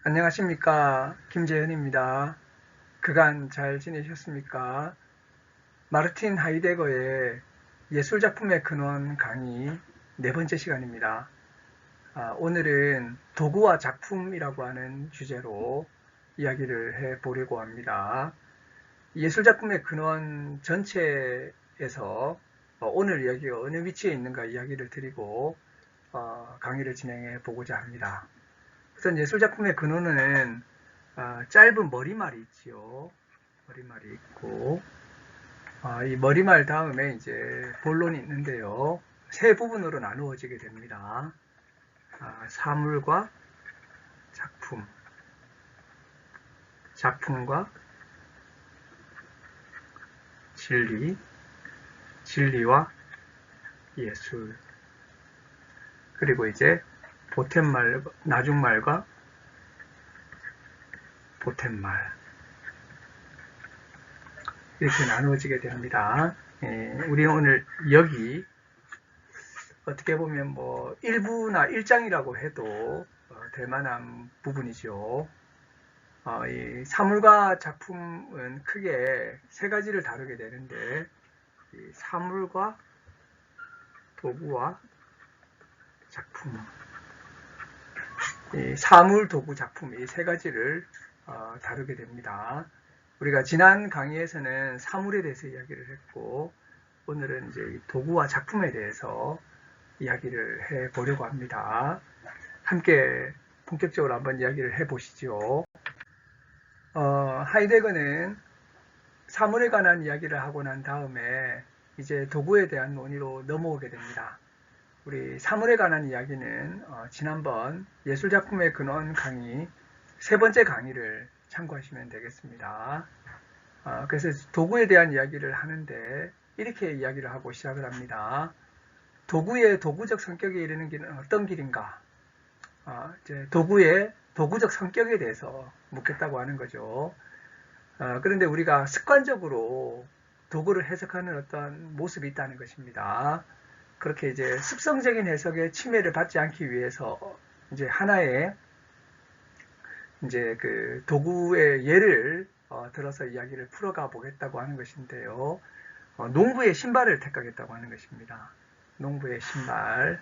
안녕하십니까. 김재현입니다. 그간 잘 지내셨습니까? 마르틴 하이데거의 예술작품의 근원 강의 네 번째 시간입니다. 오늘은 도구와 작품이라고 하는 주제로 이야기를 해보려고 합니다. 예술작품의 근원 전체에서 오늘 이야기가 어느 위치에 있는가 이야기를 드리고 강의를 진행해 보고자 합니다. 우선 예술작품의 근원은 짧은 머리말이 있지요. 머리말이 있고 이 머리말 다음에 이제 본론이 있는데요. 세 부분으로 나누어지게 됩니다. 사물과 작품, 작품과 진리, 진리와 예술, 그리고 이제 보탰말, 나중말과 보탰말, 이렇게 나누어지게 됩니다. 우리는 오늘 여기 어떻게 보면 뭐 1부나 1장이라고 해도 될 만한 부분이죠. 이 사물과 작품은 크게 세 가지를 다루게 되는데 이 사물과 도구와 작품, 이 사물, 도구, 작품 이 세 가지를 다루게 됩니다. 우리가 지난 강의에서는 사물에 대해서 이야기를 했고 오늘은 이제 도구와 작품에 대해서 이야기를 해보려고 합니다. 함께 본격적으로 한번 이야기를 해보시죠. 하이데거는 사물에 관한 이야기를 하고 난 다음에 이제 도구에 대한 논의로 넘어오게 됩니다. 우리 사물에 관한 이야기는 지난번 예술작품의 근원 강의 세 번째 강의를 참고하시면 되겠습니다. 그래서 도구에 대한 이야기를 하는데 이렇게 이야기를 하고 시작을 합니다. 도구의 도구적 성격에 이르는 길은 어떤 길인가? 이제 도구의 도구적 성격에 대해서 묻겠다고 하는 거죠. 그런데 우리가 습관적으로 도구를 해석하는 어떤 모습이 있다는 것입니다. 그렇게 이제 습성적인 해석에 침해를 받지 않기 위해서 이제 하나의 이제 그 도구의 예를 들어서 이야기를 풀어가 보겠다고 하는 것인데요. 농부의 신발을 택하겠다고 하는 것입니다. 농부의 신발.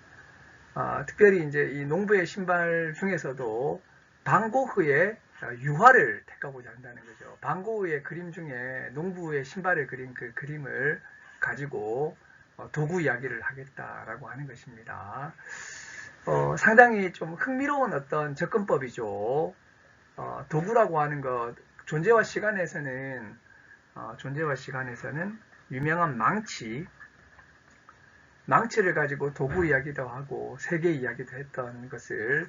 특별히 이제 이 농부의 신발 중에서도 방고흐의 유화를 택하고자 한다는 거죠. 방고흐의 그림 중에 농부의 신발을 그린 그 그림을 가지고 도구 이야기를 하겠다라고 하는 것입니다. 상당히 좀 흥미로운 어떤 접근법이죠. 도구라고 하는 것, 존재와 시간에서는 유명한 망치를 가지고 도구 이야기도 하고 세계 이야기도 했던 것을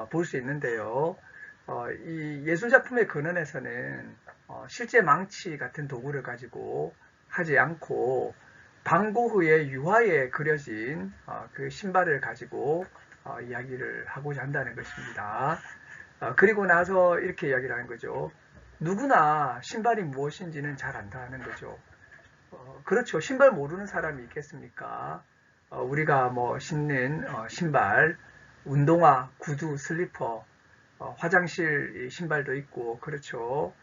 볼 수 있는데요. 이 예술작품의 근원에서는 실제 망치 같은 도구를 가지고 하지 않고 방고흐의 유화에 그려진 그 신발을 가지고 이야기를 하고자 한다는 것입니다. 그리고 나서 이렇게 이야기를 하는 거죠. 누구나 신발이 무엇인지는 잘 안다는 거죠. 그렇죠. 신발 모르는 사람이 있겠습니까? 우리가 뭐 신는 신발, 운동화, 구두, 슬리퍼, 화장실 신발도 있고 그렇죠.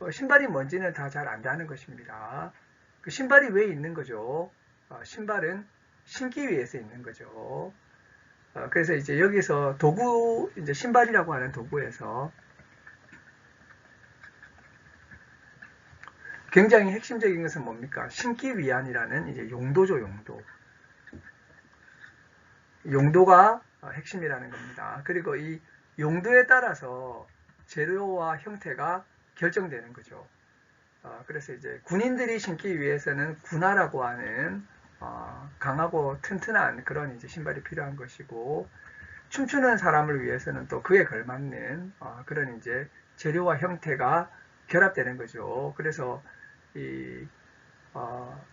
신발이 뭔지는 다 잘 안다는 것입니다. 그 신발이 왜 있는 거죠? 신발은 신기 위해서 있는 거죠. 그래서 이제 여기서 도구, 이제 신발이라고 하는 도구에서 굉장히 핵심적인 것은 뭡니까? 신기 위한이라는 이제 용도죠, 용도. 용도가 핵심이라는 겁니다. 그리고 이 용도에 따라서 재료와 형태가 결정되는 거죠. 그래서 이제 군인들이 신기 위해서는 군화라고 하는 강하고 튼튼한 그런 이제 신발이 필요한 것이고, 춤추는 사람을 위해서는 또 그에 걸맞는 그런 이제 재료와 형태가 결합되는 거죠. 그래서 이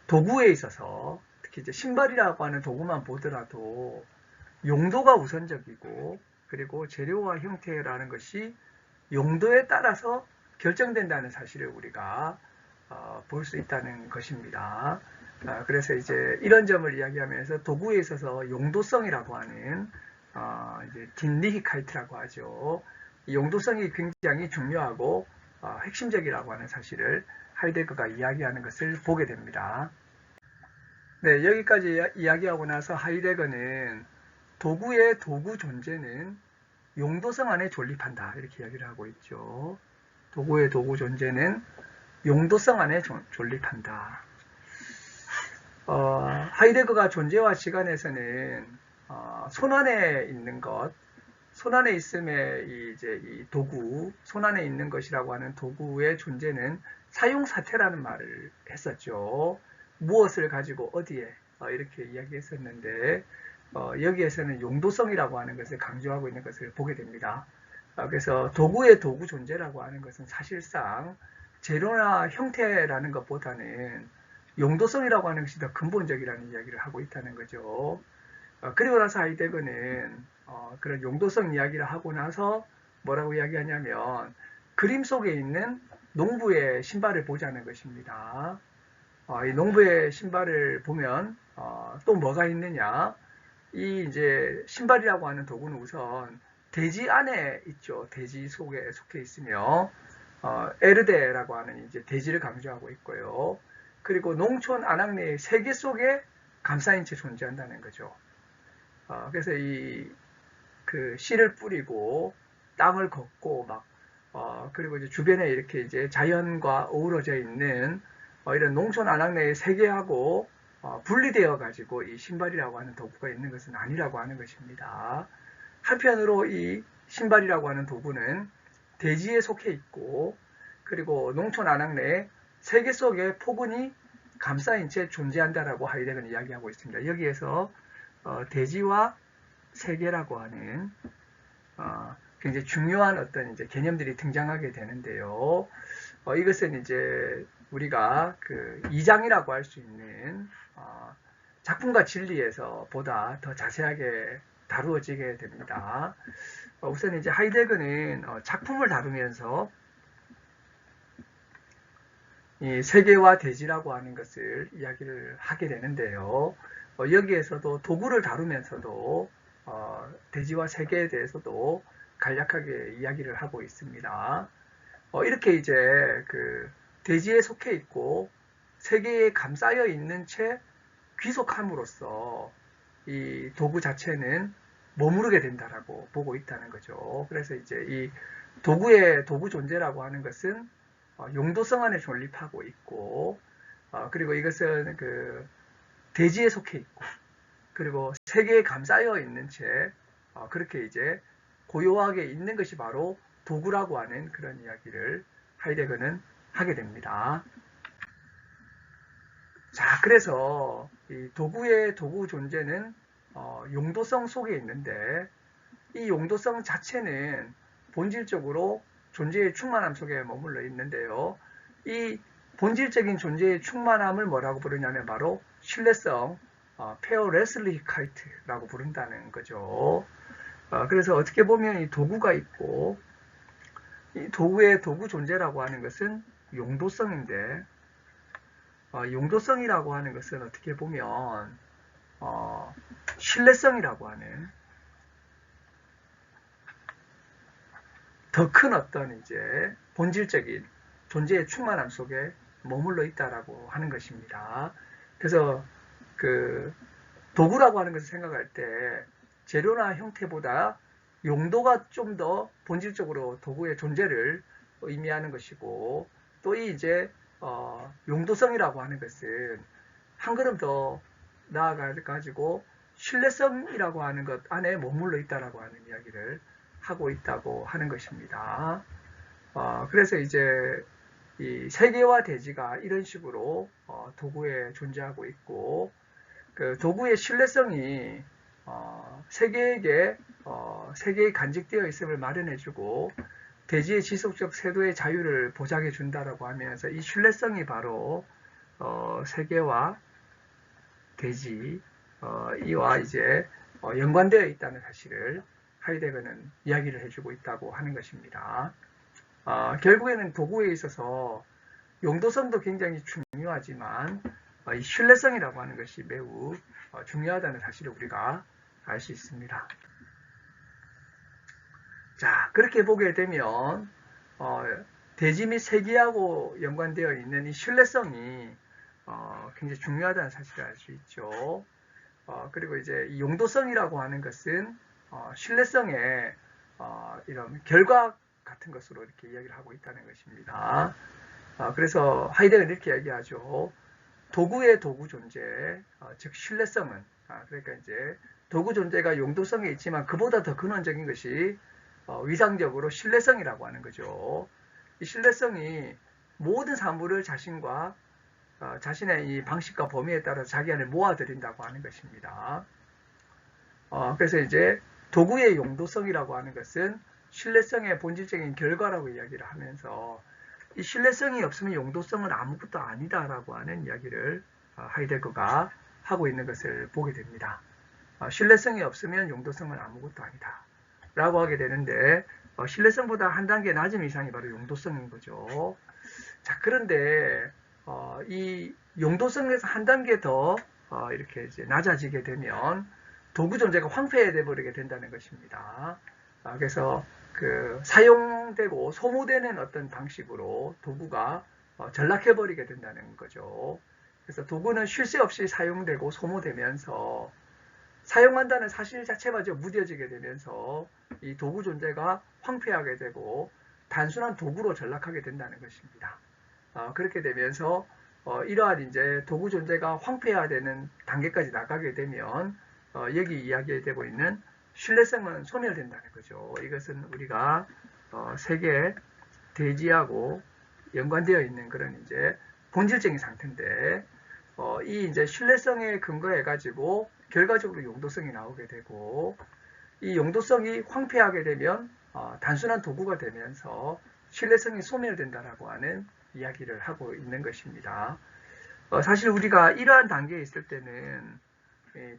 도구에 있어서 특히 이제 신발이라고 하는 도구만 보더라도 용도가 우선적이고, 그리고 재료와 형태라는 것이 용도에 따라서 결정된다는 사실을 우리가 볼 수 있다는 것입니다. 그래서 이제 이런 점을 이야기하면서 도구에 있어서 용도성이라고 하는 이제 딘리히카이트라고 하죠. 이 용도성이 굉장히 중요하고 핵심적이라고 하는 사실을 하이데거가 이야기하는 것을 보게 됩니다. 네, 여기까지 이야기하고 나서 하이데거는 도구의 도구 존재는 용도성 안에 존립한다, 이렇게 이야기를 하고 있죠. 도구의 도구 존재는 용도성 안에 존립한다. 하이데거가 존재와 시간에서는 손안에 있는 것, 손안에 있음에 이제 이 도구, 손안에 있는 것이라고 하는 도구의 존재는 사용사태라는 말을 했었죠. 무엇을 가지고 어디에 이렇게 이야기했었는데 여기에서는 용도성이라고 하는 것을 강조하고 있는 것을 보게 됩니다. 그래서 도구의 도구 존재라고 하는 것은 사실상 재료나 형태라는 것보다는 용도성이라고 하는 것이 더 근본적이라는 이야기를 하고 있다는 거죠. 그리고 나서 하이데거는 그런 용도성 이야기를 하고 나서 뭐라고 이야기하냐면 그림 속에 있는 농부의 신발을 보자는 것입니다. 이 농부의 신발을 보면 또 뭐가 있느냐? 이 이제 신발이라고 하는 도구는 우선 대지 안에 있죠. 대지 속에 속해 있으며 에르데라고 하는 이제 대지를 강조하고 있고요. 그리고 농촌 안악내의 세계 속에 감싸인 채 존재한다는 거죠. 그래서 그 씨를 뿌리고 땅을 걷고 그리고 이제 주변에 이렇게 이제 자연과 어우러져 있는 이런 농촌 안악내의 세계하고 분리되어 가지고 이 신발이라고 하는 도구가 있는 것은 아니라고 하는 것입니다. 한편으로 이 신발이라고 하는 도구는 대지에 속해 있고 그리고 농촌 안악내의 세계 속에 포근히 감싸인 채 존재한다라고 하이데거는 이야기하고 있습니다. 여기에서 대지와 세계라고 하는 굉장히 중요한 어떤 이제 개념들이 등장하게 되는데요. 이것은 이제 우리가 그 2장이라고 할 수 있는 작품과 진리에서 보다 더 자세하게 다루어지게 됩니다. 우선 이제 하이데거는 작품을 다루면서 이 세계와 대지라고 하는 것을 이야기를 하게 되는데요. 여기에서도 도구를 다루면서도 대지와 세계에 대해서도 간략하게 이야기를 하고 있습니다. 이렇게 이제 그 대지에 속해 있고 세계에 감싸여 있는 채 귀속함으로써 이 도구 자체는 머무르게 된다라고 보고 있다는 거죠. 그래서 이제 이 도구의 도구 존재라고 하는 것은 용도성 안에 존립하고 있고 그리고 이것은 그 대지에 속해 있고 그리고 세계에 감싸여 있는 채 그렇게 이제 고요하게 있는 것이 바로 도구라고 하는 그런 이야기를 하이데거는 하게 됩니다. 자, 그래서 이 도구의 도구 존재는 용도성 속에 있는데 이 용도성 자체는 본질적으로 존재의 충만함 속에 머물러 있는데요. 이 본질적인 존재의 충만함을 뭐라고 부르냐면 바로 신뢰성, 페어레슬리카이트라고 부른다는 거죠. 그래서 어떻게 보면 이 도구가 있고 이 도구의 도구 존재라고 하는 것은 용도성인데 용도성이라고 하는 것은 어떻게 보면 신뢰성이라고 하는 더 큰 어떤 이제 본질적인 존재의 충만함 속에 머물러 있다라고 하는 것입니다. 그래서 그 도구라고 하는 것을 생각할 때 재료나 형태보다 용도가 좀 더 본질적으로 도구의 존재를 의미하는 것이고 또 이 이제 용도성이라고 하는 것은 한 걸음 더 나아가 가지고 신뢰성이라고 하는 것 안에 머물러 있다라고 하는 이야기를 하고 있다고 하는 것입니다. 그래서 이제 이 세계와 대지가 이런 식으로 도구에 존재하고 있고 그 도구의 신뢰성이 세계에게 세계에 간직되어 있음을 마련해주고 대지의 지속적 세도의 자유를 보장해 준다라고 하면서 이 신뢰성이 바로 세계와 대지 이와 이제 연관되어 있다는 사실을 하이데거는 이야기를 해주고 있다고 하는 것입니다. 결국에는 도구에 있어서 용도성도 굉장히 중요하지만 이 신뢰성이라고 하는 것이 매우 중요하다는 사실을 우리가 알 수 있습니다. 자, 그렇게 보게 되면 대지 및 세계하고 연관되어 있는 이 신뢰성이 굉장히 중요하다는 사실을 알 수 있죠. 그리고 이제 이 용도성이라고 하는 것은 신뢰성의 이런 결과 같은 것으로 이렇게 이야기를 하고 있다는 것입니다. 그래서 하이데거는 이렇게 이야기하죠. 도구의 도구 존재, 즉 신뢰성은 그러니까 이제 도구 존재가 용도성에 있지만 그보다 더 근원적인 것이 위상적으로 신뢰성이라고 하는 거죠. 이 신뢰성이 모든 사물을 자신과 자신의 이 방식과 범위에 따라 자기 안에 모아들인다고 하는 것입니다. 그래서 이제 도구의 용도성이라고 하는 것은 신뢰성의 본질적인 결과라고 이야기를 하면서 이 신뢰성이 없으면 용도성은 아무것도 아니다라고 하는 이야기를 하이데거가 하고 있는 것을 보게 됩니다. 신뢰성이 없으면 용도성은 아무것도 아니다 라고 하게 되는데 신뢰성보다 한 단계 낮은 이상이 바로 용도성인 거죠. 자, 그런데 이 용도성에서 한 단계 더 이렇게 이제 낮아지게 되면 도구 존재가 황폐해 버리게 된다는 것입니다. 그래서 그 사용되고 소모되는 어떤 방식으로 도구가 전락해 버리게 된다는 거죠. 그래서 도구는 쉴 새 없이 사용되고 소모되면서 사용한다는 사실 자체마저 무뎌지게 되면서 이 도구 존재가 황폐하게 되고 단순한 도구로 전락하게 된다는 것입니다. 그렇게 되면서 이러한 이제 도구 존재가 황폐화되는 단계까지 나가게 되면 여기 이야기되고 있는 신뢰성은 소멸된다는 거죠. 이것은 우리가 세계 대지하고 연관되어 있는 그런 이제 본질적인 상태인데 이 이제 신뢰성에 근거해 가지고 결과적으로 용도성이 나오게 되고 이 용도성이 황폐하게 되면 단순한 도구가 되면서 신뢰성이 소멸된다라고 하는 이야기를 하고 있는 것입니다. 사실 우리가 이러한 단계에 있을 때는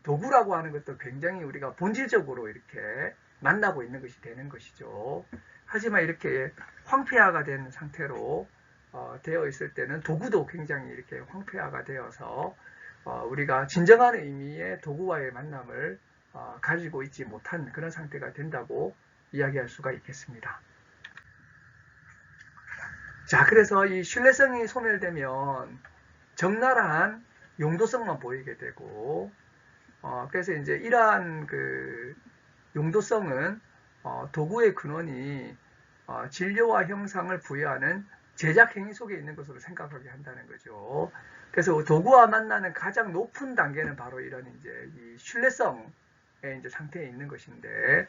도구라고 하는 것도 굉장히 우리가 본질적으로 이렇게 만나고 있는 것이 되는 것이죠. 하지만 이렇게 황폐화가 된 상태로 되어 있을 때는 도구도 굉장히 이렇게 황폐화가 되어서 우리가 진정한 의미의 도구와의 만남을 가지고 있지 못한 그런 상태가 된다고 이야기할 수가 있겠습니다. 자, 그래서 이 신뢰성이 소멸되면 적나라한 용도성만 보이게 되고 그래서 이제 이러한 그 용도성은 도구의 근원이 진료와 형상을 부여하는 제작 행위 속에 있는 것으로 생각하게 한다는 거죠. 그래서 도구와 만나는 가장 높은 단계는 바로 이런 이제 이 신뢰성의 이제 상태에 있는 것인데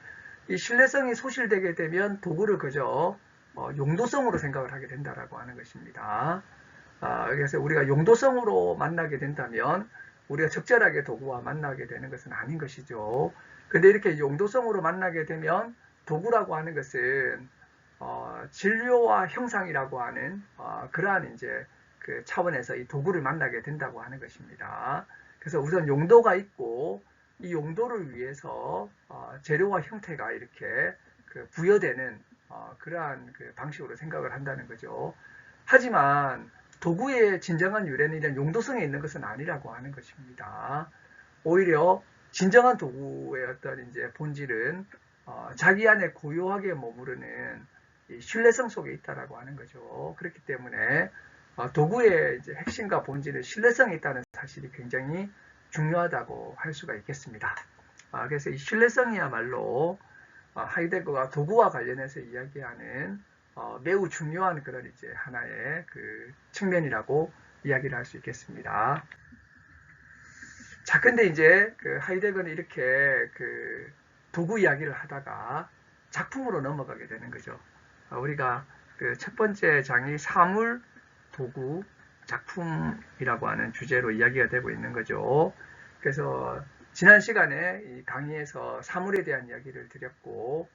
이 신뢰성이 소실되게 되면 도구를 그저 용도성으로 생각을 하게 된다라고 하는 것입니다. 그래서 우리가 용도성으로 만나게 된다면 우리가 적절하게 도구와 만나게 되는 것은 아닌 것이죠. 근데 이렇게 용도성으로 만나게 되면 도구라고 하는 것은 진료와 형상이라고 하는 그러한 이제 그 차원에서 이 도구를 만나게 된다고 하는 것입니다. 그래서 우선 용도가 있고 이 용도를 위해서 재료와 형태가 이렇게 그 부여되는 그러한 그 방식으로 생각을 한다는 거죠. 하지만 도구의 진정한 유래는 이런 용도성에 있는 것은 아니라고 하는 것입니다. 오히려 진정한 도구의 어떤 이제 본질은 자기 안에 고요하게 머무르는 이 신뢰성 속에 있다라고 하는 거죠. 그렇기 때문에 도구의 이제 핵심과 본질은 신뢰성에 있다는 사실이 굉장히 중요하다고 할 수가 있겠습니다. 그래서 이 신뢰성이야말로 하이데거가 도구와 관련해서 이야기하는 매우 중요한 그런 이제 하나의 그 측면이라고 이야기를 할 수 있겠습니다. 자, 근데 이제 그 하이데거는 이렇게 그 도구 이야기를 하다가 작품으로 넘어가게 되는 거죠. 우리가 그 첫 번째 장이 사물, 도구, 작품이라고 하는 주제로 이야기가 되고 있는 거죠. 그래서 지난 시간에 이 강의에서 사물에 대한 이야기를 드렸고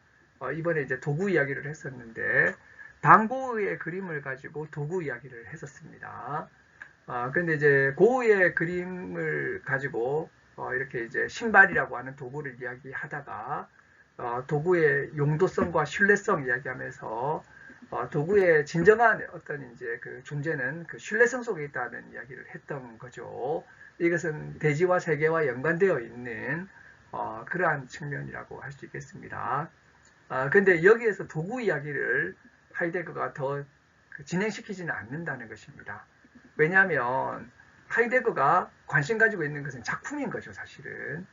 이번에 이제 도구 이야기를 했었는데 방고의 그림을 가지고 도구 이야기를 했었습니다. 근데 이제 고흐의 그림을 가지고 이렇게 이제 신발이라고 하는 도구를 이야기하다가 도구의 용도성과 신뢰성 이야기하면서 도구의 진정한 어떤 이제 그 존재는 그 신뢰성 속에 있다는 이야기를 했던 거죠. 이것은 대지와 세계와 연관되어 있는 그러한 측면이라고 할 수 있겠습니다. 근데 여기에서 도구 이야기를 하이데거가 더 진행시키지는 않는다는 것입니다. 왜냐하면 하이데거가 관심 가지고 있는 것은 작품인 거죠, 사실은.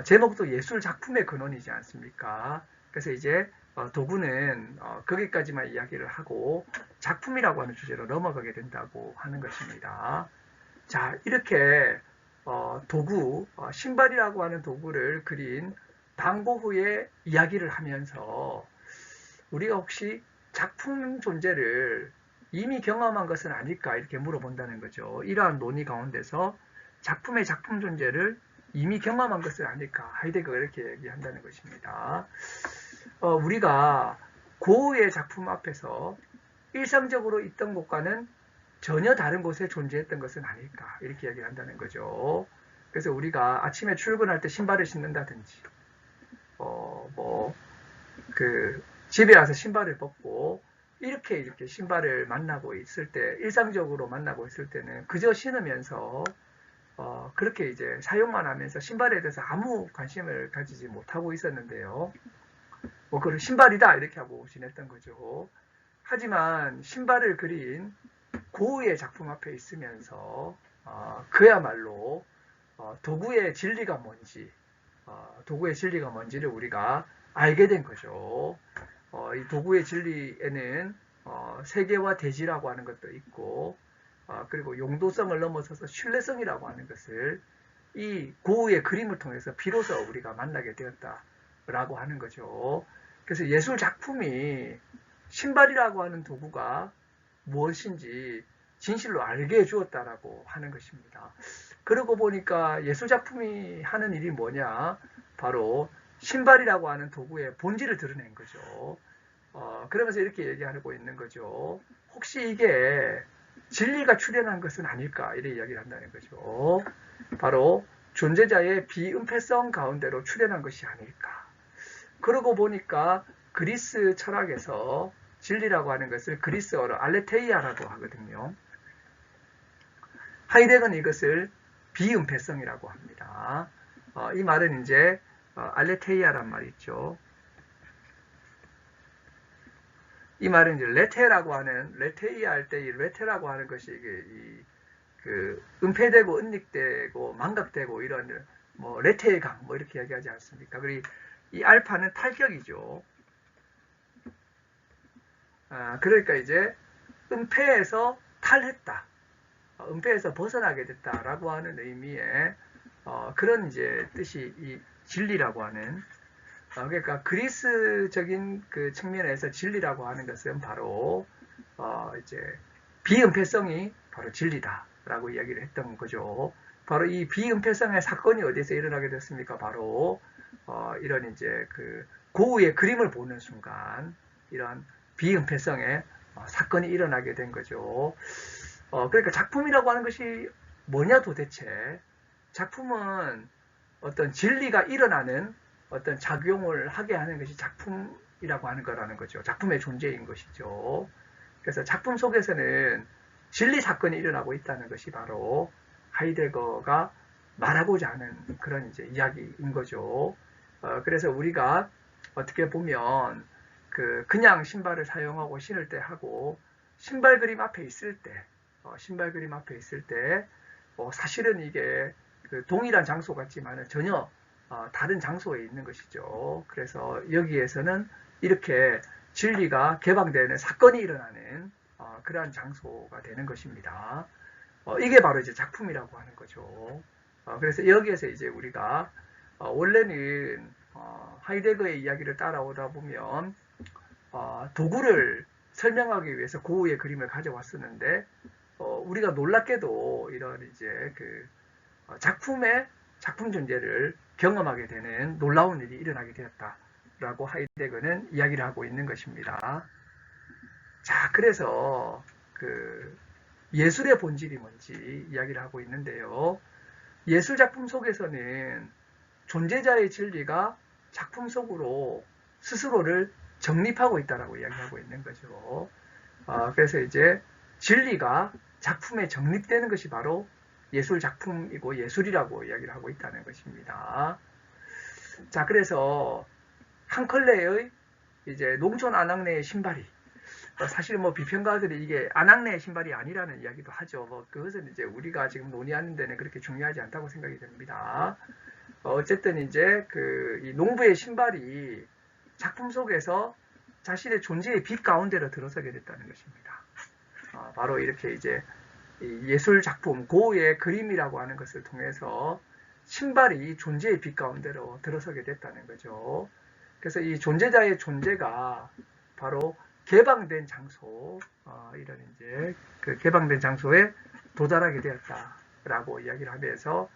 제목도 예술 작품의 근원이지 않습니까? 그래서 이제 도구는 거기까지만 이야기를 하고 작품이라고 하는 주제로 넘어가게 된다고 하는 것입니다. 자, 이렇게 도구, 신발이라고 하는 도구를 그린 방고흐의 이야기를 하면서 우리가 혹시 작품 존재를 이미 경험한 것은 아닐까 이렇게 물어본다는 거죠. 이러한 논의 가운데서 작품의 작품 존재를 이미 경험한 것은 아닐까, 하이데거가 이렇게 얘기한다는 것입니다. 우리가 고흐의 작품 앞에서 일상적으로 있던 곳과는 전혀 다른 곳에 존재했던 것은 아닐까 이렇게 얘기를 한다는 거죠. 그래서 우리가 아침에 출근할 때 신발을 신는다든지 집에 와서 신발을 벗고 이렇게 신발을 만나고 있을 때, 일상적으로 만나고 있을 때는 그저 신으면서 그렇게 이제 사용만 하면서 신발에 대해서 아무 관심을 가지지 못하고 있었는데요. 그걸 신발이다 이렇게 하고 지냈던 거죠. 하지만 신발을 그린 고흐의 작품 앞에 있으면서 그야말로 도구의 진리가 뭔지를 우리가 알게 된 거죠. 이 도구의 진리에는 세계와 대지라고 하는 것도 있고, 그리고 용도성을 넘어서서 신뢰성이라고 하는 것을 이 고흐의 그림을 통해서 비로소 우리가 만나게 되었다라고 하는 거죠. 그래서 예술 작품이 신발이라고 하는 도구가 무엇인지 진실로 알게 해주었다라고 하는 것입니다. 그러고 보니까 예술 작품이 하는 일이 뭐냐? 바로 신발이라고 하는 도구의 본질을 드러낸 거죠. 그러면서 이렇게 얘기하고 있는 거죠. 혹시 이게 진리가 출현한 것은 아닐까? 이렇게 이야기를 한다는 거죠. 바로 존재자의 비은폐성 가운데로 출현한 것이 아닐까? 그러고 보니까 그리스 철학에서 진리라고 하는 것을 그리스어로 알레테이아라고 하거든요. 하이데거는 이것을 비은폐성이라고 합니다. 이 말은 이제 알레테이아란 말이 있죠. 이 말은 이제 레테라고 하는, 레테이아 할 때 이 레테라고 하는 것이 이게 은폐되고 은닉되고 망각되고 이런 레테의 강 이렇게 얘기하지 않습니까? 그리고 이 알파는 탈격이죠. 그러니까 이제 은폐에서 탈했다, 은폐에서 벗어나게 됐다라고 하는 의미의 그런 이제 뜻이 이 진리라고 하는, 그러니까 그리스적인 그 측면에서 진리라고 하는 것은 바로 이제 비은폐성이 바로 진리다라고 이야기를 했던 거죠. 바로 이 비은폐성의 사건이 어디서 일어나게 됐습니까? 바로 이런 이제 그 고흐의 그림을 보는 순간 이런 비은폐성의 사건이 일어나게 된 거죠. 그러니까 작품이라고 하는 것이 뭐냐 도대체? 작품은 어떤 진리가 일어나는 어떤 작용을 하게 하는 것이 작품이라고 하는 거라는 거죠. 작품의 존재인 것이죠. 그래서 작품 속에서는 진리 사건이 일어나고 있다는 것이 바로 하이데거가 말하고자 하는 그런 이제 이야기인 거죠. 그래서 우리가 어떻게 보면 그냥 신발을 사용하고 신을 때 하고 신발 그림 앞에 있을 때, 사실은 이게 동일한 장소 같지만 전혀 다른 장소에 있는 것이죠. 그래서 여기에서는 이렇게 진리가 개방되는 사건이 일어나는 그러한 장소가 되는 것입니다. 이게 바로 이제 작품이라고 하는 거죠. 그래서 여기에서 이제 우리가 원래는 하이데거의 이야기를 따라오다 보면 도구를 설명하기 위해서 고흐의 그림을 가져왔었는데 우리가 놀랍게도 이런 이제 작품 존재를 경험하게 되는 놀라운 일이 일어나게 되었다라고 하이데거는 이야기를 하고 있는 것입니다. 자, 그래서 예술의 본질이 뭔지 이야기를 하고 있는데요. 예술 작품 속에서는 존재자의 진리가 작품 속으로 스스로를 정립하고 있다라고 이야기하고 있는 거죠. 그래서 이제 진리가 작품에 정립되는 것이 바로 예술 작품이고 예술이라고 이야기를 하고 있다는 것입니다. 자, 그래서 한 컬레의 이제 농촌 아낙네의 신발이 사실 뭐 비평가들이 이게 아낙네의 신발이 아니라는 이야기도 하죠. 뭐 그것은 이제 우리가 지금 논의하는 데는 그렇게 중요하지 않다고 생각이 됩니다. 어쨌든 이제 이 농부의 신발이 작품 속에서 자신의 존재의 빛 가운데로 들어서게 됐다는 것입니다. 바로 이렇게 이제 예술 작품, 고의 그림이라고 하는 것을 통해서 신발이 존재의 빛 가운데로 들어서게 됐다는 거죠. 그래서 이 존재자의 존재가 바로 개방된 장소, 이런 이제 그 개방된 장소에 도달하게 되었다라고 이야기를 하면서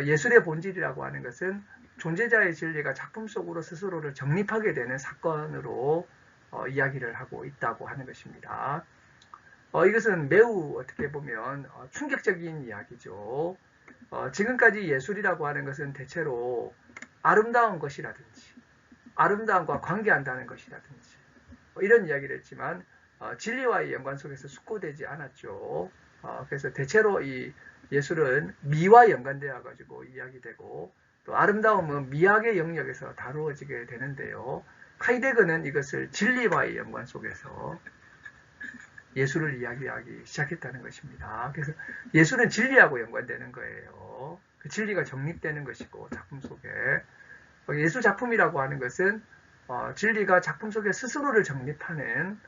예술의 본질이라고 하는 것은 존재자의 진리가 작품 속으로 스스로를 정립하게 되는 사건으로 이야기를 하고 있다고 하는 것입니다. 이것은 매우 어떻게 보면 충격적인 이야기죠. 지금까지 예술이라고 하는 것은 대체로 아름다운 것이라든지 아름다움과 관계한다는 것이라든지 이런 이야기를 했지만 진리와의 연관 속에서 숙고되지 않았죠. 그래서 대체로 이 예술은 미와 연관되어 가지고 이야기되고 또 아름다움은 미학의 영역에서 다루어지게 되는데요. 하이데거는 이것을 진리와의 연관 속에서 예술을 이야기하기 시작했다는 것입니다. 그래서 예술은 진리하고 연관되는 거예요. 그 진리가 정립되는 것이고 작품 속에 예술 작품이라고 하는 것은 진리가 작품 속에 스스로를 정립하는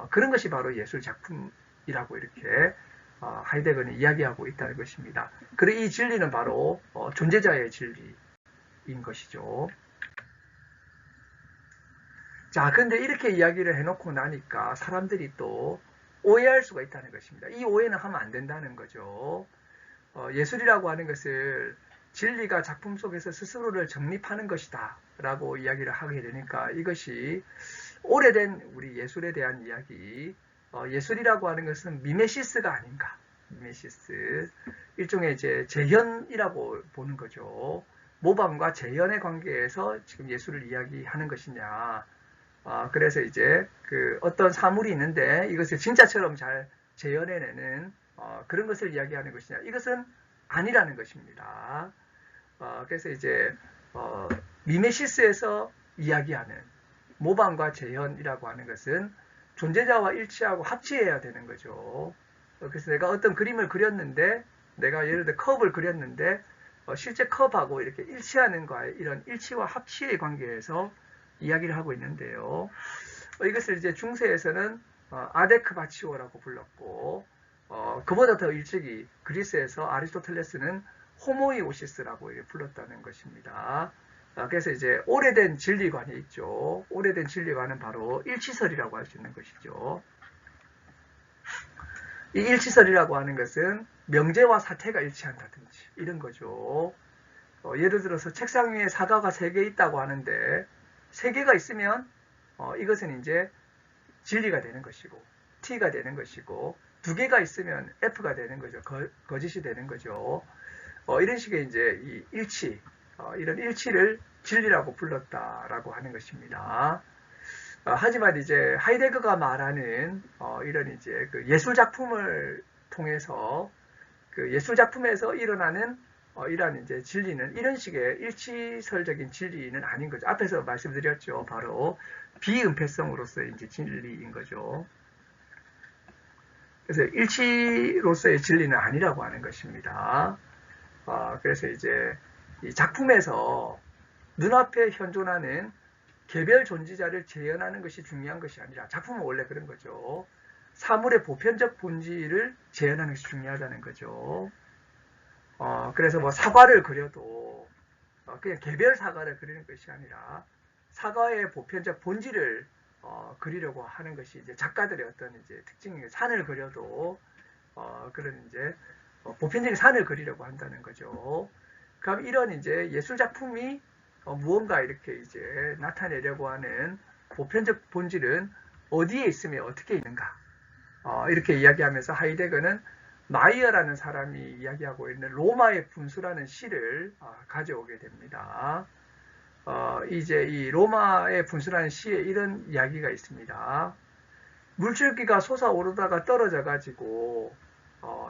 그런 것이 바로 예술 작품이라고 이렇게 하이데거는 이야기하고 있다는 것입니다. 그리고 이 진리는 바로 존재자의 진리인 것이죠. 자, 근데 이렇게 이야기를 해놓고 나니까 사람들이 또 오해할 수가 있다는 것입니다. 이 오해는 하면 안 된다는 거죠. 예술이라고 하는 것을 진리가 작품 속에서 스스로를 정립하는 것이다 라고 이야기를 하게 되니까 이것이 오래된 우리 예술에 대한 이야기, 예술이라고 하는 것은 미메시스가 아닌가. 미메시스, 일종의 이제 재현이라고 보는 거죠. 모방과 재현의 관계에서 지금 예술을 이야기하는 것이냐. 그래서 이제 어떤 사물이 있는데 이것을 진짜처럼 잘 재현해내는 그런 것을 이야기하는 것이냐. 이것은 아니라는 것입니다. 그래서 이제 미메시스에서 이야기하는 모방과 재현이라고 하는 것은 존재자와 일치하고 합치해야 되는 거죠. 그래서 내가 어떤 그림을 그렸는데 내가 예를 들어 컵을 그렸는데 실제 컵하고 이렇게 일치하는 거에 이런 일치와 합치의 관계에서 이야기를 하고 있는데요. 이것을 이제 중세에서는 아데크바치오라고 불렀고 그보다 더 일찍이 그리스에서 아리스토텔레스는 호모이오시스라고 불렀다는 것입니다. 그래서 이제 오래된 진리관이 있죠. 오래된 진리관은 바로 일치설이라고 할 수 있는 것이죠. 이 일치설이라고 하는 것은 명제와 사태가 일치한다든지 이런 거죠. 예를 들어서 책상 위에 사과가 3개 있다고 하는데 3개가 있으면 이것은 이제 진리가 되는 것이고 T가 되는 것이고 2개가 있으면 F가 되는 거죠. 거짓이 되는 거죠. 이런 식의 이제 이 일치, 이런 일치를 진리라고 불렀다라고 하는 것입니다. 하지만 이제 하이데거가 말하는 이런 이제 그 예술 작품을 통해서 그 예술 작품에서 일어나는 이러한 이제 진리는 이런 식의 일치설적인 진리는 아닌 거죠. 앞에서 말씀드렸죠. 바로 비은폐성으로서의 이제 진리인 거죠. 그래서 일치로서의 진리는 아니라고 하는 것입니다. 그래서 이제 이 작품에서 눈앞에 현존하는 개별 존재자를 재현하는 것이 중요한 것이 아니라 작품은 원래 그런 거죠. 사물의 보편적 본질을 재현하는 것이 중요하다는 거죠. 그래서 뭐 사과를 그려도 그냥 개별 사과를 그리는 것이 아니라 사과의 보편적 본질을 그리려고 하는 것이 이제 작가들의 어떤 이제 특징이에요. 산을 그려도 그런 이제 보편적인 산을 그리려고 한다는 거죠. 그럼 이런 이제 예술 작품이 무언가 이렇게 이제 나타내려고 하는 보편적 본질은 어디에 있으며 어떻게 있는가? 이렇게 이야기하면서 하이데거는 마이어라는 사람이 이야기하고 있는 로마의 분수라는 시를 가져오게 됩니다. 이제 이 로마의 분수라는 시에 이런 이야기가 있습니다. 물줄기가 솟아오르다가 떨어져 가지고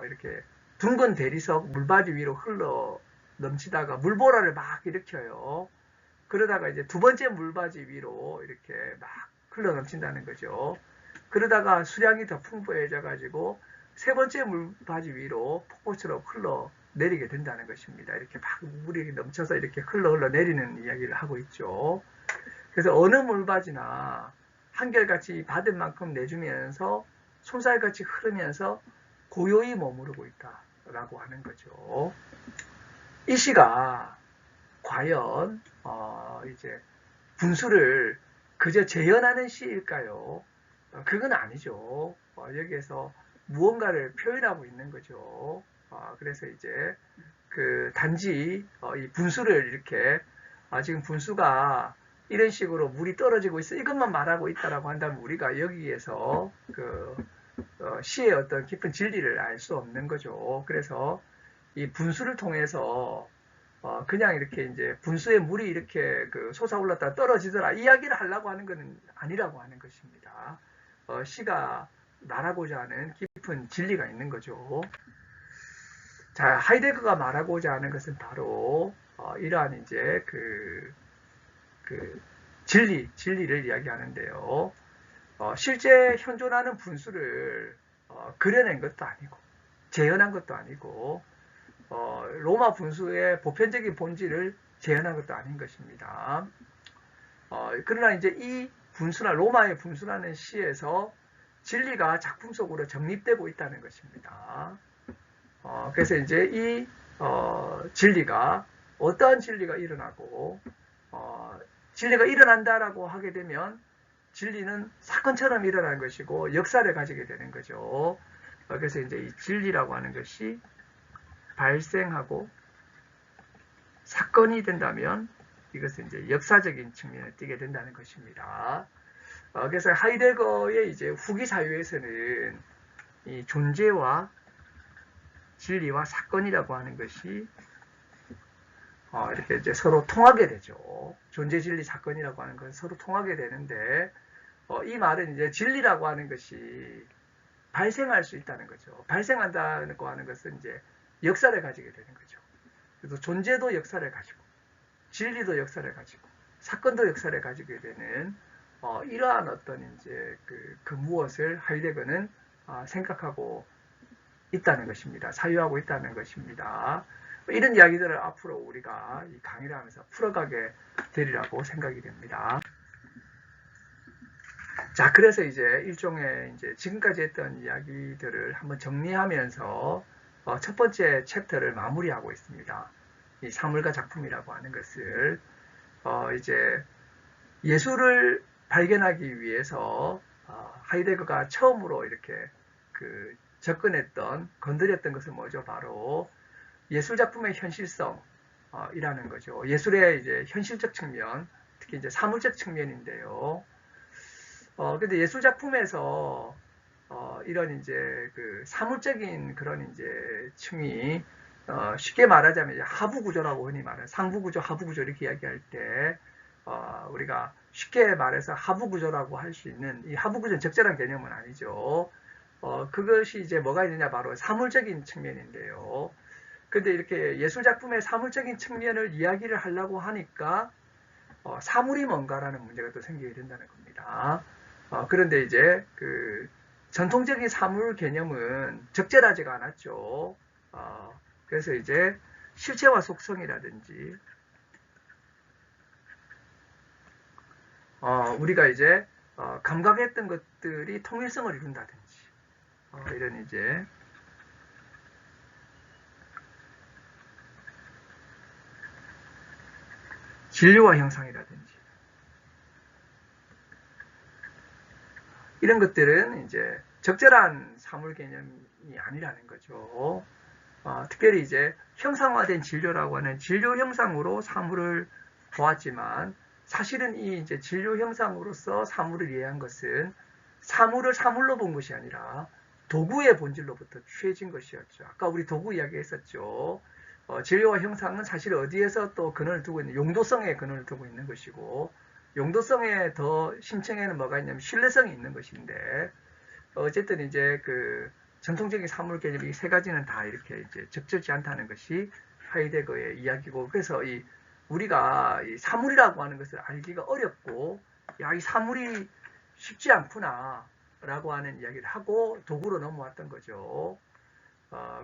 이렇게 둥근 대리석 물바디 위로 흘러 넘치다가 물보라를 막 일으켜요. 그러다가 이제 두 번째 물바지 위로 이렇게 막 흘러 넘친다는 거죠. 그러다가 수량이 더 풍부해져 가지고 세 번째 물바지 위로 폭포처럼 흘러 내리게 된다는 것입니다. 이렇게 막 물이 넘쳐서 이렇게 흘러 내리는 이야기를 하고 있죠. 그래서 어느 물바지나 한결같이 받은 만큼 내주면서 손살같이 흐르면서 고요히 머무르고 있다라고 하는 거죠. 이 시가 과연 이제 분수를 그저 재현하는 시일까요? 그건 아니죠. 여기에서 무언가를 표현하고 있는 거죠. 그래서 이제 그 단지 이 분수를 이렇게 지금 분수가 이런 식으로 물이 떨어지고 있어 이것만 말하고 있다라고 한다면 우리가 여기에서 그 시의 어떤 깊은 진리를 알 수 없는 거죠. 그래서 이 분수를 통해서 그냥 이렇게 이제 분수에 물이 이렇게 그 솟아올랐다 떨어지더라 이야기를 하려고 하는 것은 아니라고 하는 것입니다. 시가 말하고자 하는 깊은 진리가 있는 거죠. 자, 하이데거가 말하고자 하는 것은 바로 이러한 이제 그 진리를 이야기하는데요. 실제 현존하는 분수를 그려낸 것도 아니고 재현한 것도 아니고 로마 분수의 보편적인 본질을 재현한 것도 아닌 것입니다. 그러나 이제 이 분수나 로마의 분수라는 시에서 진리가 작품 속으로 정립되고 있다는 것입니다. 그래서 이제 이 진리가 어떠한 진리가 일어나고 진리가 일어난다라고 하게 되면 진리는 사건처럼 일어나는 것이고 역사를 가지게 되는 거죠. 그래서 이제 이 진리라고 하는 것이 발생하고 사건이 된다면 이것은 이제 역사적인 측면에 띄게 된다는 것입니다. 그래서 하이데거의 이제 후기 사유에서는 이 존재와 진리와 사건이라고 하는 것이 이렇게 이제 서로 통하게 되죠. 존재, 진리, 사건이라고 하는 것은 서로 통하게 되는데 이 말은 이제 진리라고 하는 것이 발생할 수 있다는 거죠. 발생한다고 하는 것은 이제 역사를 가지게 되는 거죠. 그래서 존재도 역사를 가지고 진리도 역사를 가지고 사건도 역사를 가지게 되는 이러한 어떤 이제 그 무엇을 하이데거는 생각하고 있다는 것입니다. 사유하고 있다는 것입니다. 이런 이야기들을 앞으로 우리가 이 강의를 하면서 풀어가게 되리라고 생각이 됩니다. 자, 그래서 이제 일종의 이제 지금까지 했던 이야기들을 한번 정리하면서 첫 번째 챕터를 마무리하고 있습니다. 이 사물과 작품이라고 하는 것을 이제 예술을 발견하기 위해서 하이데거가 처음으로 이렇게 그 접근했던 건드렸던 것은 뭐죠? 바로 예술 작품의 현실성이라는 거죠. 예술의 이제 현실적 측면, 특히 이제 사물적 측면인데요. 근데 예술 작품에서 이런 이제 그 사물적인 그런 이제 층이 쉽게 말하자면 이제 하부 구조라고 흔히 말하는 상부 구조, 하부 구조 이렇게 이야기할 때 우리가 쉽게 말해서 하부 구조라고 할 수 있는 이 하부 구조는 적절한 개념은 아니죠. 그것이 이제 뭐가 있느냐 바로 사물적인 측면인데요. 근데 이렇게 예술 작품의 사물적인 측면을 이야기를 하려고 하니까 사물이 뭔가라는 문제가 또 생기게 된다는 겁니다. 그런데 이제 그 전통적인 사물 개념은 적절하지가 않았죠. 그래서 이제 실체와 속성이라든지 우리가 이제 감각했던 것들이 통일성을 이룬다든지 이런 이제 진료와 형상이라든지 이런 것들은 이제 적절한 사물 개념이 아니라는 거죠. 특별히 이제 형상화된 진료라고 하는 진료 형상으로 사물을 보았지만 사실은 이 이제 진료 형상으로서 사물을 이해한 것은 사물을 사물로 본 것이 아니라 도구의 본질로부터 취해진 것이었죠. 아까 우리 도구 이야기했었죠. 진료와 형상은 사실 어디에서 또 근원을 두고 있는 용도성에 근원을 두고 있는 것이고 용도성에 더 심층에는 뭐가 있냐면 신뢰성이 있는 것인데 어쨌든 이제 그 전통적인 사물 개념 이 세 가지는 다 이렇게 이제 적절치 않다는 것이 하이데거의 이야기고 그래서 이 우리가 이 사물이라고 하는 것을 알기가 어렵고, 야, 이 사물이 쉽지 않구나 라고 하는 이야기를 하고 도구로 넘어왔던 거죠.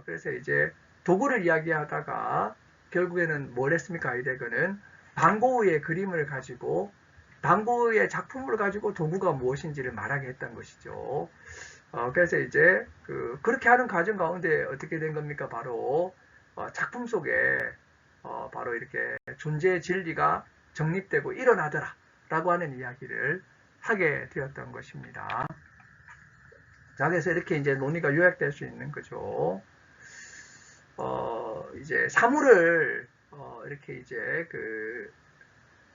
그래서 이제 도구를 이야기하다가 결국에는 뭘 했습니까? 하이데거는 반고흐의 그림을 가지고, 반고흐의 작품을 가지고 도구가 무엇인지를 말하게 했던 것이죠. 그래서 이제 그렇게 하는 과정 가운데 어떻게 된 겁니까? 바로 작품 속에 바로 이렇게 존재의 진리가 정립되고 일어나더라 라고 하는 이야기를 하게 되었던 것입니다. 자, 그래서 이렇게 이제 논의가 요약될 수 있는 거죠. 이제 사물을 이렇게 이제 그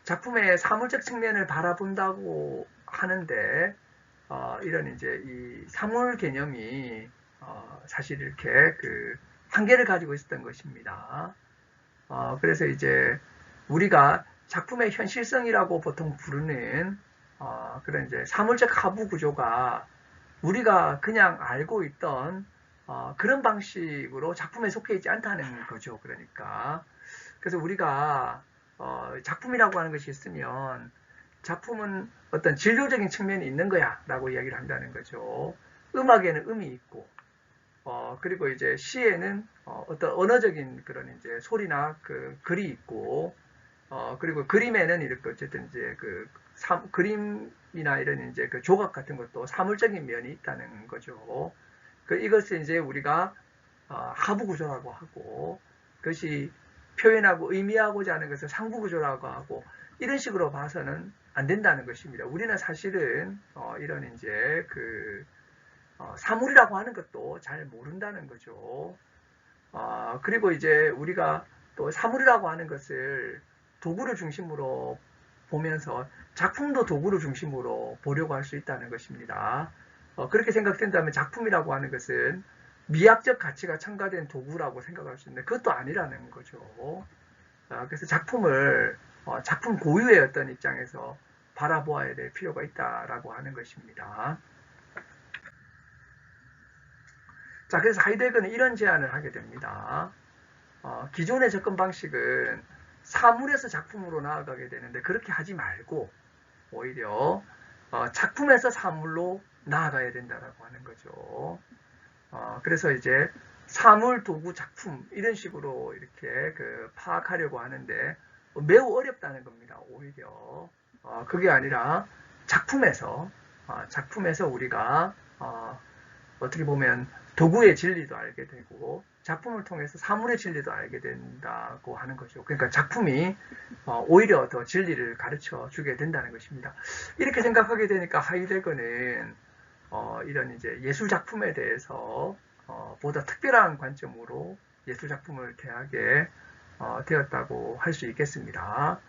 작품의 사물적 측면을 바라본다고 하는데, 이런 이제 이 사물 개념이 사실 이렇게 그 한계를 가지고 있었던 것입니다. 그래서 이제 우리가 작품의 현실성이라고 보통 부르는 그런 이제 사물적 하부 구조가 우리가 그냥 알고 있던 그런 방식으로 작품에 속해 있지 않다는 거죠. 그러니까 그래서 우리가 작품이라고 하는 것이 있으면 작품은 어떤 진료적인 측면이 있는 거야 라고 이야기를 한다는 거죠. 음악에는 음이 있고, 그리고 이제 시에는 어떤 언어적인 그런 이제 소리나 그 글이 있고, 그리고 그림에는 이렇게 어쨌든 이제 그림이나 이런 이제 그 조각 같은 것도 사물적인 면이 있다는 거죠. 이것을 이제 우리가 하부 구조라고 하고, 그것이 표현하고 의미하고자 하는 것을 상부 구조라고 하고, 이런 식으로 봐서는 안 된다는 것입니다. 우리는 사실은 이런 이제 사물이라고 하는 것도 잘 모른다는 거죠. 그리고 이제 우리가 또 사물이라고 하는 것을 도구를 중심으로 보면서 작품도 도구를 중심으로 보려고 할 수 있다는 것입니다. 그렇게 생각된다면 작품이라고 하는 것은 미학적 가치가 첨가된 도구라고 생각할 수 있는데 그것도 아니라는 거죠. 그래서 작품을 작품 고유의 어떤 입장에서 바라보아야 될 필요가 있다라고 하는 것입니다. 자, 그래서 하이데거는 이런 제안을 하게 됩니다. 기존의 접근 방식은 사물에서 작품으로 나아가게 되는데 그렇게 하지 말고 오히려 작품에서 사물로 나아가야 된다라고 하는 거죠. 그래서 이제 사물, 도구, 작품 이런 식으로 이렇게 파악하려고 하는데 매우 어렵다는 겁니다. 오히려 그게 아니라 작품에서 우리가 어떻게 보면 도구의 진리도 알게 되고 작품을 통해서 사물의 진리도 알게 된다고 하는 거죠. 그러니까 작품이 오히려 더 진리를 가르쳐 주게 된다는 것입니다. 이렇게 생각하게 되니까 하이데거는 이런 이제 예술 작품에 대해서 보다 특별한 관점으로 예술 작품을 대하게 되었다고 할 수 있겠습니다.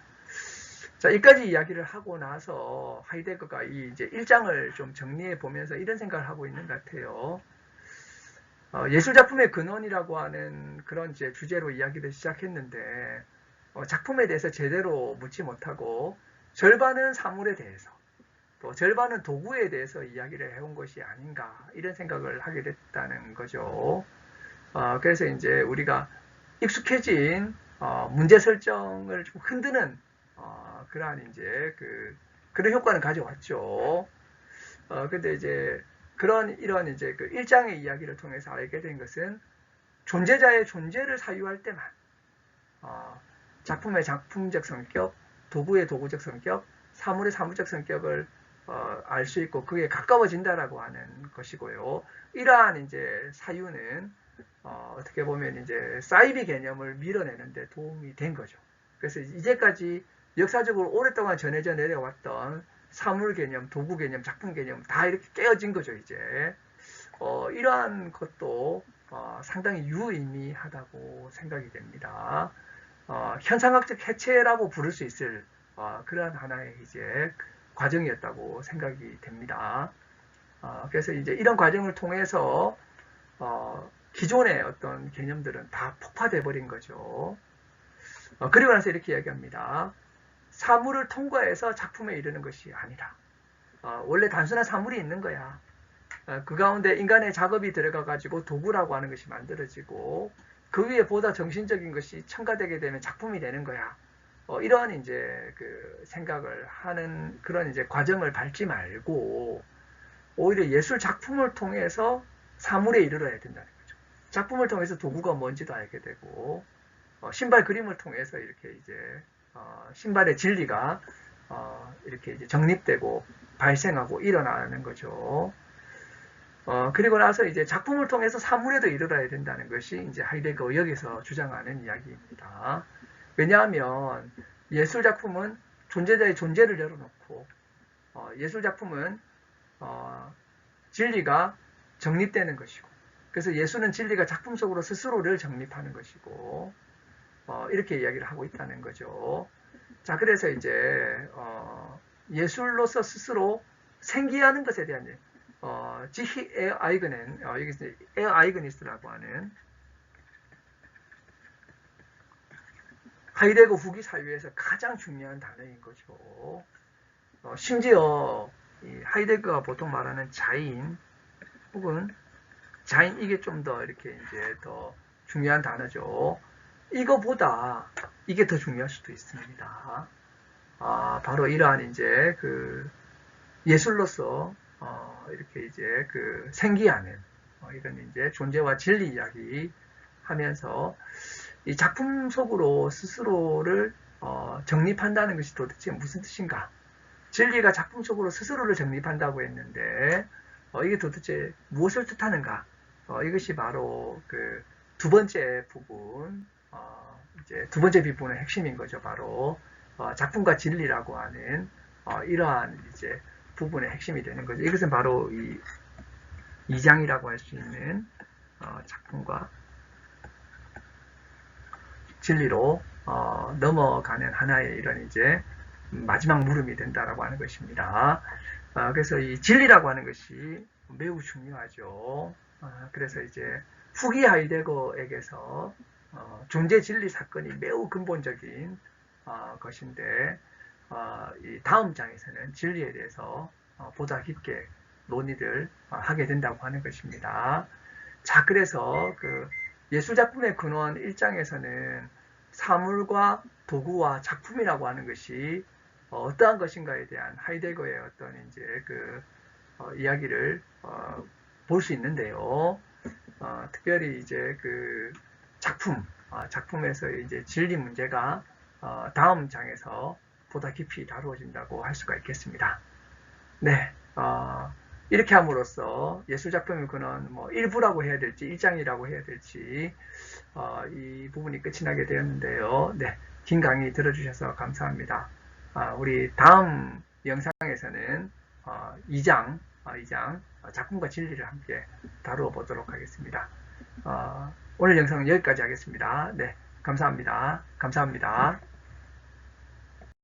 자, 여기까지 이야기를 하고 나서 하이데거가 이 이제 1장을 좀 정리해 보면서 이런 생각을 하고 있는 것 같아요. 예술 작품의 근원이라고 하는 그런 이제 주제로 이야기를 시작했는데 작품에 대해서 제대로 묻지 못하고 절반은 사물에 대해서 또 절반은 도구에 대해서 이야기를 해온 것이 아닌가 이런 생각을 하게 됐다는 거죠. 그래서 이제 우리가 익숙해진 문제 설정을 좀 흔드는 그러한 이제 그런 효과는 가져왔죠. 근데 이제 이런 이제 1장의 이야기를 통해서 알게 된 것은 존재자의 존재를 사유할 때만 작품의 작품적 성격, 도구의 도구적 성격, 사물의 사물적 성격을 알 수 있고 그게 가까워진다라고 하는 것이고요. 이러한 이제 사유는 어떻게 보면 이제 사이비 개념을 밀어내는 데 도움이 된 거죠. 그래서 이제까지 역사적으로 오랫동안 전해져 내려왔던 사물 개념, 도구 개념, 작품 개념 다 이렇게 깨어진 거죠, 이제. 이러한 것도 상당히 유의미하다고 생각이 됩니다. 현상학적 해체라고 부를 수 있을 그러한 하나의 이제 과정이었다고 생각이 됩니다. 그래서 이제 이런 과정을 통해서 기존의 어떤 개념들은 다 폭파돼 버린 거죠. 그리고 나서 이렇게 이야기합니다. 사물을 통과해서 작품에 이르는 것이 아니라 원래 단순한 사물이 있는 거야. 그 가운데 인간의 작업이 들어가 가지고 도구라고 하는 것이 만들어지고 그 위에 보다 정신적인 것이 첨가되게 되면 작품이 되는 거야. 이러한 이제 그 생각을 하는 그런 이제 과정을 밟지 말고 오히려 예술 작품을 통해서 사물에 이르러야 된다는 거죠. 작품을 통해서 도구가 뭔지도 알게 되고 신발 그림을 통해서 이렇게 이제 신발의 진리가 이렇게 이제 정립되고 발생하고 일어나는 거죠. 그리고 나서 이제 작품을 통해서 사물에도 이르러야 된다는 것이 이제 하이데거 여기서 주장하는 이야기입니다. 왜냐하면 예술 작품은 존재자의 존재를 열어놓고 예술 작품은 진리가 정립되는 것이고, 그래서 예술은 진리가 작품 속으로 스스로를 정립하는 것이고, 이렇게 이야기를 하고 있다는 거죠. 자, 그래서 이제 예술로서 스스로 생기하는 것에 대한 지히 에어 아이그넨, 여기서 에어 아이그니스라고 하는 하이데거 후기 사유에서 가장 중요한 단어인 거죠. 심지어 이 하이데거가 보통 말하는 자인 혹은 자인, 이게 좀 더 이렇게 이제 더 중요한 단어죠. 이거보다 이게 더 중요할 수도 있습니다. 바로 이러한 이제 그 예술로서 이렇게 이제 그 생기하는 이런 이제 존재와 진리 이야기 하면서 이 작품 속으로 스스로를 정립한다는 것이 도대체 무슨 뜻인가? 진리가 작품 속으로 스스로를 정립한다고 했는데 이게 도대체 무엇을 뜻하는가? 이것이 바로 그 두 번째 부분, 이제 두 번째 부분의 핵심인 거죠. 바로 작품과 진리라고 하는 이러한 이제 부분의 핵심이 되는 거죠. 이것은 바로 이 2장이라고 할 수 있는 작품과 진리로 넘어가는 하나의 이런 이제 마지막 물음이 된다라고 하는 것입니다. 그래서 이 진리라고 하는 것이 매우 중요하죠. 그래서 이제 후기 하이데거에게서 존재 진리 사건이 매우 근본적인 것인데 이 다음 장에서는 진리에 대해서 보다 깊게 논의를 하게 된다고 하는 것입니다. 자, 그래서 그 예술작품의 근원 1장에서는 사물과 도구와 작품이라고 하는 것이 어떠한 것인가에 대한 하이데거의 어떤 이제 그 이야기를 볼 수 있는데요. 특별히 이제 그 작품에서 이제 진리 문제가 다음 장에서 보다 깊이 다루어진다고 할 수가 있겠습니다. 네, 이렇게 함으로써 예술작품의 근원 뭐 일부라고 해야 될지 1장이라고 해야 될지 이 부분이 끝이 나게 되었는데요. 네, 긴 강의 들어주셔서 감사합니다. 우리 다음 영상에서는 2장 작품과 진리를 함께 다루어 보도록 하겠습니다. 오늘 영상은 여기까지 하겠습니다. 네, 감사합니다. 감사합니다.